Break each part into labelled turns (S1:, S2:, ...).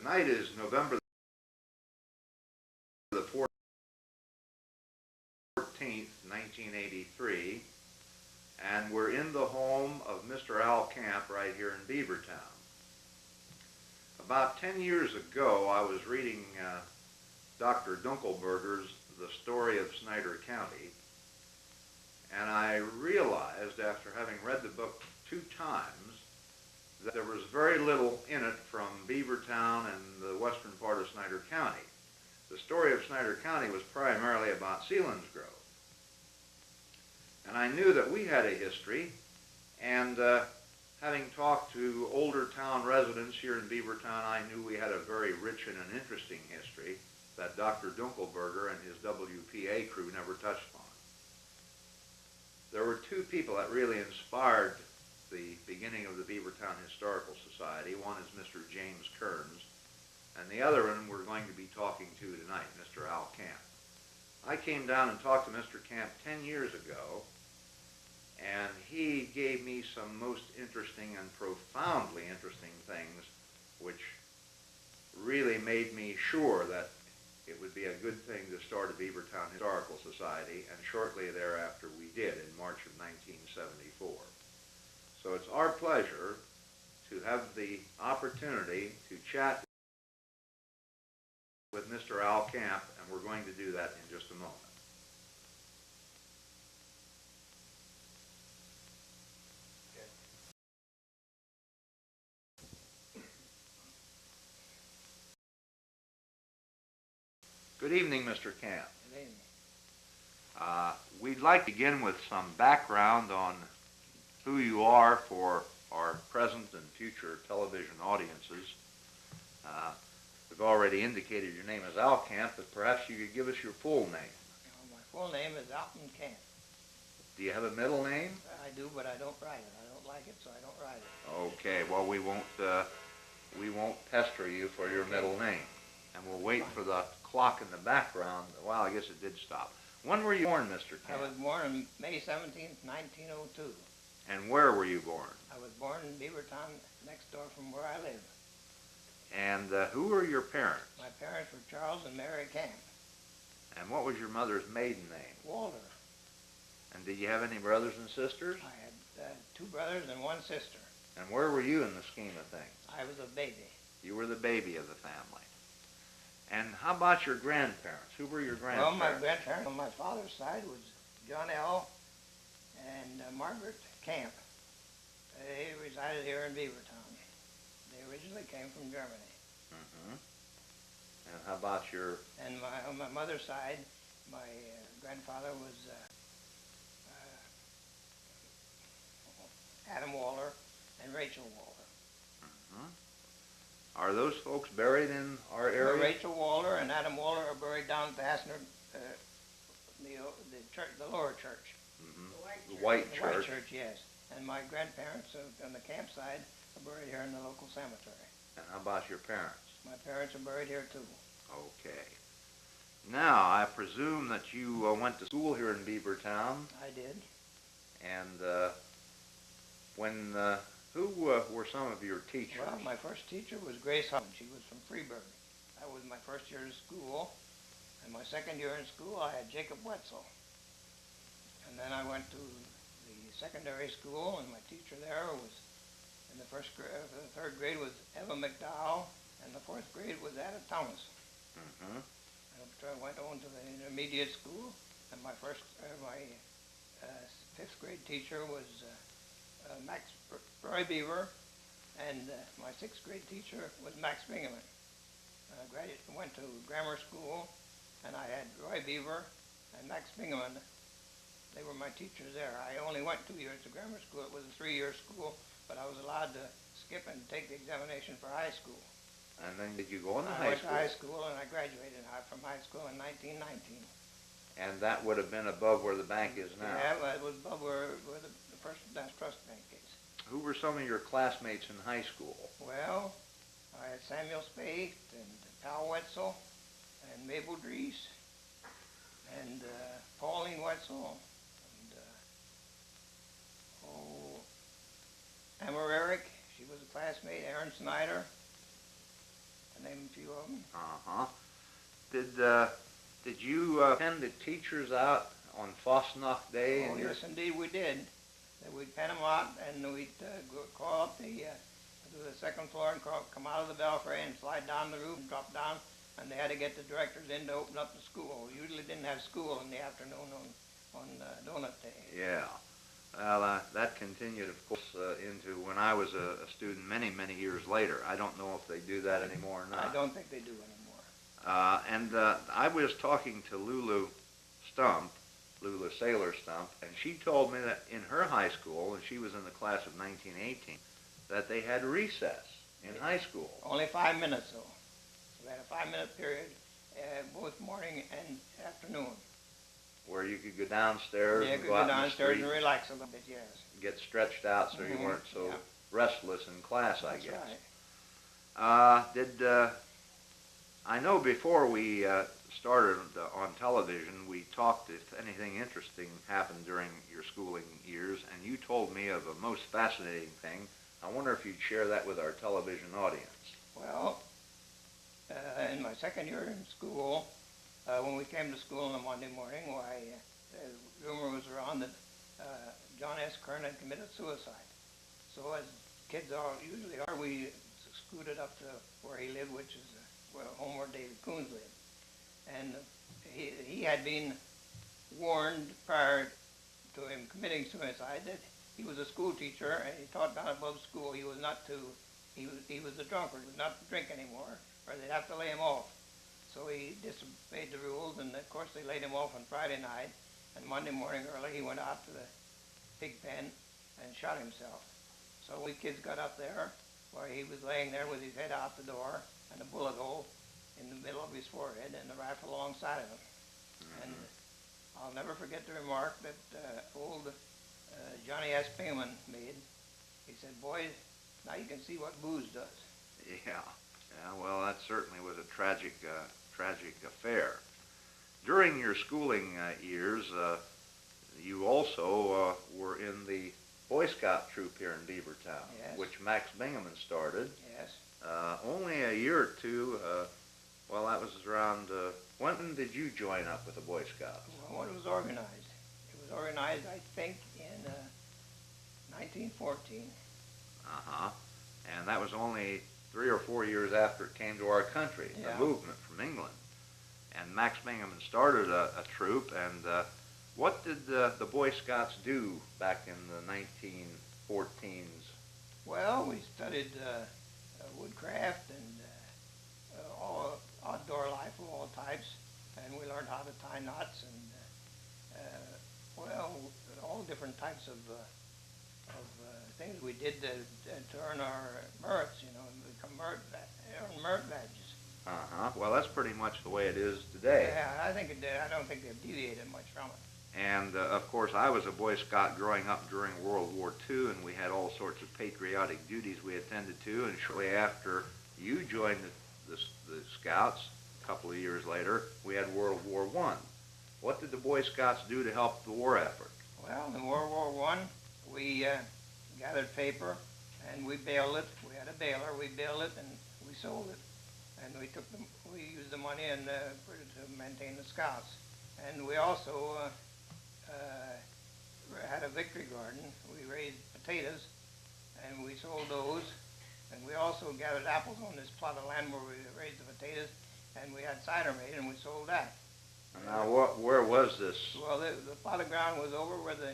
S1: Tonight is November the 14th, 1983, and we're in the home of Mr. Al Camp right here in Beavertown. About 10 years ago, I was reading Dr. Dunkelberger's The Story of Snyder County, and I realized after having read the book 2 times that there was very little in it from Beavertown and the western part of Snyder County. The story of Snyder County was primarily about Selinsgrove. And I knew that we had a history, and having talked to older town residents here in Beavertown, I knew we had a very rich and an interesting history that Dr. Dunkelberger and his WPA crew never touched on. There were 2 people that really inspired the beginning of the Beavertown Historical Society. One is Mr. James Kearns, and the other one we're going to be talking to tonight, Mr. Al Camp. I came down and talked to Mr. Camp 10 years ago, and he gave me some most interesting and profoundly interesting things which really made me sure that it would be a good thing to start a Beavertown Historical Society, and shortly thereafter we did in March of 1974. So it's our pleasure to have the opportunity to chat with Mr. Al Camp, and we're going to do that in just a moment. Good evening, Mr. Camp.
S2: Good evening.
S1: We'd like to begin with some background on who you are for our present and future television audiences. We've already indicated your name is Al Camp, but perhaps you could give us your full name.
S2: My full name is Alton Camp.
S1: Do you have a middle name?
S2: I do, but I don't write it. I don't like it, so I don't write it.
S1: Okay, well we won't pester you for your middle name, and we'll wait for the clock in the background. Well, I guess it did stop. When were you born, Mr. Camp?
S2: I was born on May 17th, 1902.
S1: And where were you born?
S2: I was born in Beavertown, next door from where I live.
S1: And who were your parents?
S2: My parents were Charles and Mary Camp.
S1: And what was your mother's maiden name?
S2: Walter.
S1: And did you have any brothers and sisters?
S2: I had 2 brothers and 1 sister.
S1: And where were you in the scheme of things?
S2: I was a baby.
S1: You were the baby of the family. And how about your grandparents? Who were your grandparents?
S2: Well, my grandparents on my father's side was John L. and Margaret Camp. They resided here in Beavertown. They originally came from Germany.
S1: Mm-hmm. And how about your...
S2: And on my mother's side, my grandfather was Adam Waller and Rachel Waller.
S1: Mm-hmm. Are those folks buried in our area?
S2: Rachel Waller and Adam Waller are buried down at the Hassner, the church, the lower church.
S1: Mm-hmm. The White Church.
S2: The White Church, yes. And my grandparents on the camp side are buried here in the local cemetery.
S1: And how about your parents?
S2: My parents are buried here too.
S1: Okay. Now, I presume that you went to school here in Beavertown.
S2: I did.
S1: And who were some of your teachers?
S2: Well, my first teacher was Grace Hudson. She was from Freeburg. That was my first year of school. And my second year in school, I had Jacob Wetzel. And then I went to the secondary school, and my teacher there was, in the third grade was Eva McDowell, and the 4th grade was Ada Thomas.
S1: Mm-hmm.
S2: I went on to the intermediate school, and my 5th grade teacher was Roy Beaver, and my 6th grade teacher was Max Bingaman. I went to grammar school, and I had Roy Beaver and Max Bingaman. They were my teachers there. I only went 2 years to grammar school. It was a 3-year school, but I was allowed to skip and take the examination for high school.
S1: And then did you go on to
S2: I
S1: high school?
S2: went to high school, and I graduated from high school in 1919.
S1: And that would have been above where the bank is now?
S2: Yeah, well, it was above where the First National Trust Bank is.
S1: Who were some of your classmates in high school?
S2: Well, I had Samuel Spate and Powell Wetzel and Mabel Dries and Pauline Wetzel and Emma Eric. She was a classmate. Aaron Snyder. to name a few of them.
S1: Uh-huh. Did you pen the teachers out on Fosnock Day?
S2: Oh, yes, indeed we did. We'd pen them out, and we'd crawl up to the second floor and come out of the belfry and slide down the roof and drop down, and they had to get the directors in to open up the school. We usually didn't have school in the afternoon on Donut Day.
S1: Yeah. Well, that continued, of course, into when I was a student many, many years later. I don't know if they do that anymore or not.
S2: I don't think they do anymore.
S1: I was talking to Lulu Sailor Stump, and she told me that in her high school, and she was in the class of 1918, that they had recess in high school.
S2: Only 5 minutes, though. So they had a 5-minute period, both morning and afternoon.
S1: Where you could go downstairs
S2: Yeah,
S1: and
S2: could
S1: go
S2: go
S1: out in the
S2: downstairs
S1: street,
S2: and relax a little bit, yes.
S1: get stretched out so you weren't so
S2: yeah.
S1: restless in class, I
S2: That's
S1: guess.
S2: right.
S1: I know before we started on television, we talked if anything interesting happened during your schooling years, and you told me of a most fascinating thing. I wonder if you'd share that with our television audience.
S2: Well, in my second year in school, when we came to school on a Monday morning, why, the rumor was around that John S. Kern had committed suicide. So as kids usually are, we scooted up to where he lived, which is home where David Coons lived. And he had been warned prior to him committing suicide that he was a school teacher and he taught down above school. He was not to, he was a drunkard, he was not to drink anymore, or they'd have to lay him off. So he disobeyed the rules, and of course they laid him off on Friday night, and Monday morning early he went out to the pig pen and shot himself. So we kids got up there where he was laying there with his head out the door and a bullet hole in the middle of his forehead and the rifle alongside of him. Mm-hmm. And I'll never forget the remark that old Johnny S. Payman made. He said, "Boys, now you can see what booze does."
S1: Yeah, well, that certainly was a tragic affair. During your schooling years, you also were in the Boy Scout troop here in Beavertown,
S2: yes.
S1: which Max Bingaman started.
S2: Yes.
S1: Only a year or two, well, that was around, when did you join up with the Boy Scouts?
S2: Well, when it was organized. It was organized, I think, in 1914.
S1: Uh-huh. And that was only 3 or 4 years after it came to our country,
S2: yeah.
S1: the movement from England. And Max Bingaman started a troop, and what did the Boy Scouts do back in the 1914s?
S2: Well, we studied woodcraft and all outdoor life of all types, and we learned how to tie knots and, all different types of things we did to earn our merits, and become merit badges.
S1: Uh-huh. Well, that's pretty much the way it is today.
S2: Yeah, I think it did. I don't think they've deviated much from it.
S1: And, of course, I was a Boy Scout growing up during World War II, and we had all sorts of patriotic duties we attended to, and shortly after you joined the Scouts, a couple of years later, we had World War I. What did the Boy Scouts do to help the war effort?
S2: Well, in World War I, we gathered paper, and we baled it. We had a baler. We baled it, and we sold it. And we used the money and put it to maintain the Scouts. And we also had a victory garden. We raised potatoes, and we sold those. And we also gathered apples on this plot of land where we raised the potatoes, and we had cider made, and we sold that.
S1: Now, where was this?
S2: Well, the plot of ground was over where the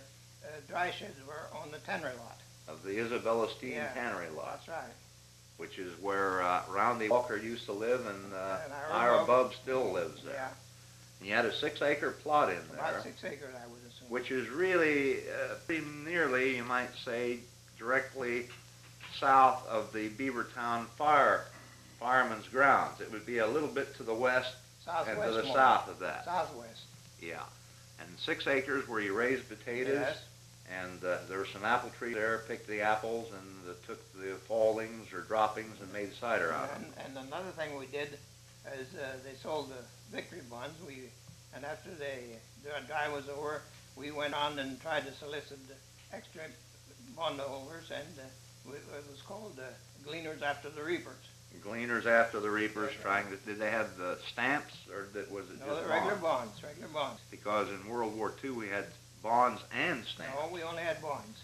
S2: dry sheds were on the tannery lot.
S1: Of the Isabella Steam Tannery lot.
S2: That's right.
S1: Which is where Roundy Walker used to live, and
S2: Ira
S1: Bub still lives there.
S2: Yeah.
S1: And you had a 6-acre plot in there.
S2: About 6 acres, I would assume.
S1: Which is really pretty nearly, you might say, directly south of the Beavertown fireman's grounds. It would be a little bit to the west
S2: Southwest
S1: and to the
S2: more.
S1: south of that.
S2: Southwest.
S1: Yeah. And 6 acres where you raised potatoes.
S2: Yes.
S1: And there were some apple trees there, picked the apples, and took the fallings or droppings and made cider out of them.
S2: And another thing we did is they sold the victory buns. And after the dry was over, we went on and tried to solicit extra bondholders, and it was called Gleaners After the Reapers.
S1: Gleaners after the reapers, trying to. Did they have the stamps, or was it
S2: No,
S1: just
S2: the regular
S1: bonds?
S2: bonds, regular bonds.
S1: Because in World War II we had bonds and stamps.
S2: No, we only had bonds.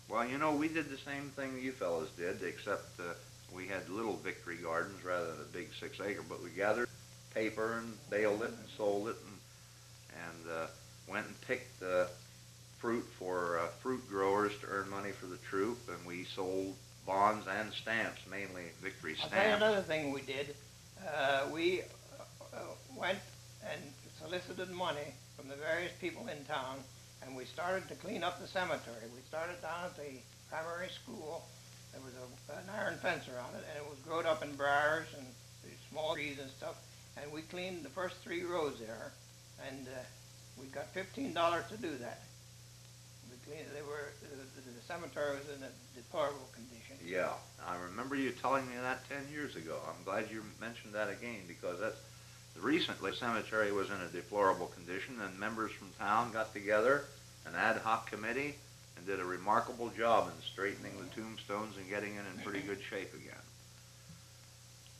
S1: Well, we did the same thing you fellas did, except we had little victory gardens rather than a big 6-acre. But we gathered paper and baled it and sold it, and went and picked fruit for fruit growers to earn money for the troop, and we sold bonds and stamps, mainly victory
S2: I'll tell you
S1: stamps.
S2: another thing we did. We went and solicited money from the various people in town, and we started to clean up the cemetery. We started down at the primary school. There was an iron fence around it, and it was growed up in briars and small trees and stuff. And we cleaned the first 3 rows there, and we got $15 to do that. We cleaned. The cemetery was in a deplorable condition.
S1: Yeah, I remember you telling me that 10 years ago. I'm glad you mentioned that again, because recently the cemetery was in a deplorable condition, and members from town got together, an ad hoc committee, and did a remarkable job in straightening the tombstones and getting it in pretty good shape again.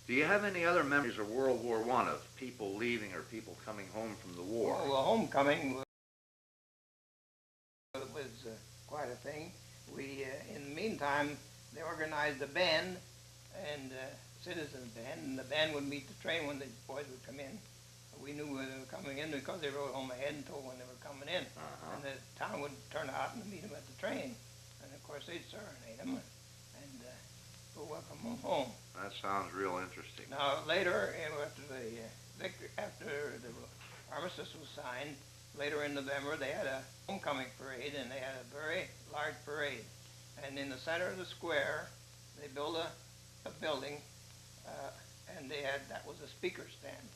S1: Do you have any other memories of World War I, of people leaving or people coming home from the war?
S2: Well, homecoming was quite a thing. We, in the meantime, they organized a band, and citizens band, and the band would meet the train when the boys would come in. We knew when they were coming in because they rode home ahead and told when they were coming in. And the town would turn out and meet them at the train. And of course they'd serenade them and go welcome them home.
S1: That sounds real interesting.
S2: Now later, after the armistice was signed, later in November, they had a homecoming parade, and they had a very large parade. And in the center of the square, they built a building, and that was a speaker stand.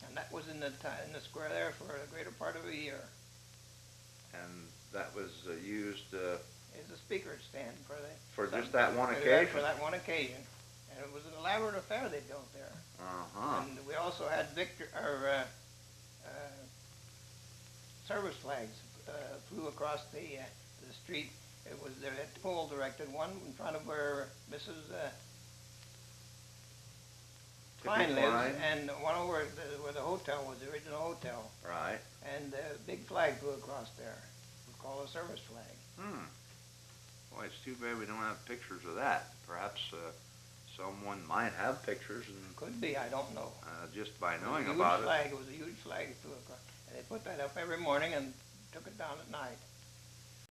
S2: And that was in the square there for the greater part of a year.
S1: And that was used
S2: As a speaker stand
S1: for just that one occasion?
S2: For that one occasion. And it was an elaborate affair they built there. And we also had service flags flew across the street. It was there at pole directed, one in front of where Mrs. Klein lives, and one over where the hotel was, the original hotel.
S1: Right.
S2: And a big flag flew across there. It was called a service flag.
S1: Boy, it's too bad we don't have pictures of that. Perhaps someone might have pictures, and
S2: Could be, I don't know.
S1: Just by knowing about it.
S2: It was a huge flag that flew across. And they put that up every morning and took it down at night.